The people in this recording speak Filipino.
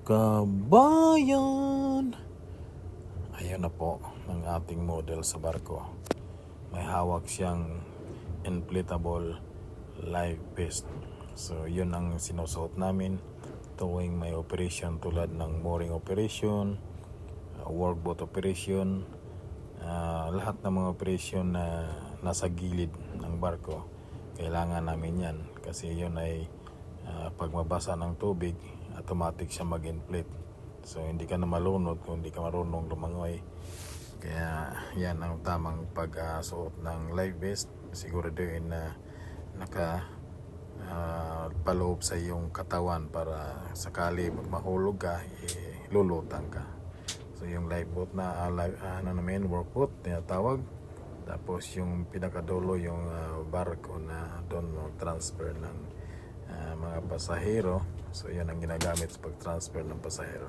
Kabayan! Ayun na po ang ating model sa barko. May hawak siyang inflatable life vest. So yun ang sinusuot namin tuwing may operation tulad ng mooring operation, workboat operation, lahat ng mga operation na nasa gilid ng barko. Kailangan namin yan kasi yun ay pag mabasa ng tubig, automatic siya mag-inflate. So hindi ka na malunod kung hindi ka marunong lumangoy. Kaya yan ang tamang pagsuot ng life vest. Siguraduhin na paloob sa iyong katawan para sakali pag mahulog ka, lulutang ka. So yung lifeboat na workboat tinatawag. Tapos yung pinakadulo yung barko na doon transfer ng mga pasahero. So yan ang ginagamit sa pag-transfer ng pasahero.